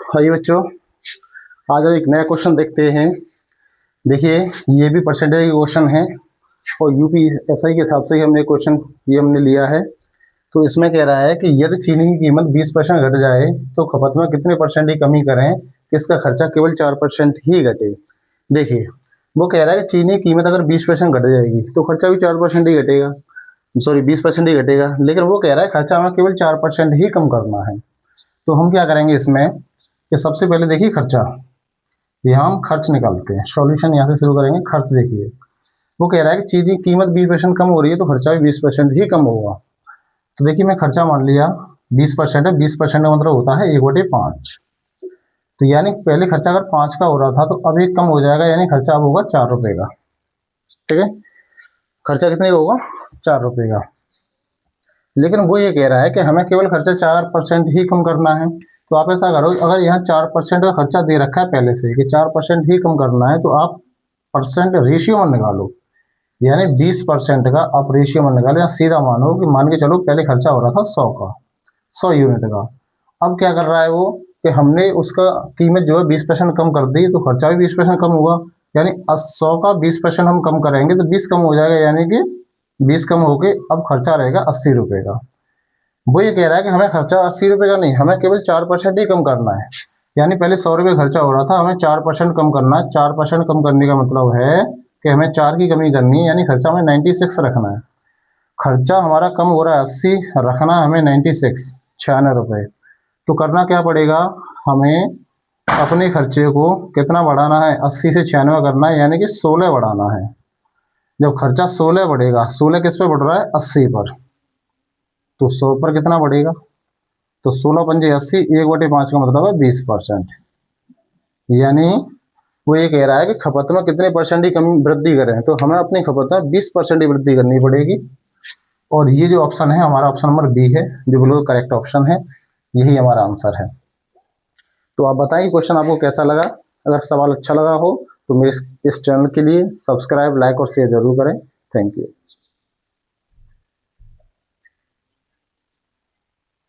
हाय बच्चों, आज हम एक नया क्वेश्चन देखते हैं। देखिए, ये भी परसेंटेज का क्वेश्चन है और यूपीएससी के हिसाब से ही हमने क्वेश्चन ये हमने लिया है। तो इसमें कह रहा है कि यदि चीनी की कीमत 20% घट जाए तो खपत में कितने परसेंट की कमी करें कि इसका खर्चा केवल 4% ही घटे। देखिए, वो कह रहा है कि चीनी की कीमत अगर 20% घट जाएगी तो खर्चा भी 4% ही घटेगा, सॉरी 20% ही घटेगा। लेकिन वो कह रहा है खर्चा हमें केवल 4% ही कम करना है। तो हम क्या करेंगे इसमें कि सबसे पहले देखिए खर्चा, यहाँ हम खर्च निकालते हैं। सॉल्यूशन यहाँ से शुरू करेंगे। खर्च देखिए, वो कह रहा है कि चीज की कीमत 20% कम हो रही है तो खर्चा भी 20% ही कम होगा। तो देखिए, मैं खर्चा मान लिया 20% है। 20% का मतलब होता है 1/5। तो यानी पहले खर्चा अगर 5 का हो रहा था तो अब एक कम हो जाएगा, यानी खर्चा अब होगा 4 रुपए का। ठीक है, खर्चा कितने का होगा? 4 रुपए का। लेकिन वो ये कह रहा है कि हमें केवल खर्चा 4% ही कम करना है। तो आप ऐसा करो, अगर यहाँ 4% का खर्चा दे रखा है पहले से कि 4% ही कम करना है, तो आप परसेंट रेशियो में निकालो, यानी 20% का आप रेशियो में निकालो। या सीधा मानो कि मान के चलो पहले खर्चा हो रहा था 100 का, 100 यूनिट का। अब क्या कर रहा है वो कि हमने उसका कीमत जो है 20% कम कर दी, तो खर्चा भी 20% कम हुआ। यानी 100 का 20% हम कम करेंगे तो 20 कम हो जाएगा, यानी कि 20 कम होके अब खर्चा रहेगा 80 रुपए का। वो ये कह रहा है कि हमें खर्चा 80 रुपए का नहीं, हमें केवल 4% ही कम करना है। यानी पहले 100 रुपये खर्चा हो रहा था, हमें 4% कम करना है। 4% कम करने का मतलब है कि हमें 4 की कमी करनी है, यानी खर्चा हमें 96 रखना है। खर्चा हमारा कम हो रहा है 80, रखना है हमें 96, 96 रुपये। तो करना क्या पड़ेगा, हमें अपने खर्चे को कितना बढ़ाना है? 80 से 96 करना है, यानी कि 16 बढ़ाना है। जब खर्चा 16 बढ़ेगा, 16 किस पे बढ़ रहा है? 80 पर। तो 100 पर कितना बढ़ेगा? तो 16 पंजे 80, 1/5 का मतलब है 20%। यानी वो ये कह रहा है कि खपत में कितने परसेंट की कमी वृद्धि करें, तो हमें अपनी खपत में 20% की वृद्धि करनी पड़ेगी। और ये जो ऑप्शन है हमारा, ऑप्शन नंबर बी है, जो बिल्कुल करेक्ट ऑप्शन है। यही हमारा आंसर है। तो आप बताइए क्वेश्चन आपको कैसा लगा। अगर सवाल अच्छा लगा हो तो मेरे इस चैनल के लिए सब्सक्राइब, लाइक और शेयर जरूर करें। Thank you.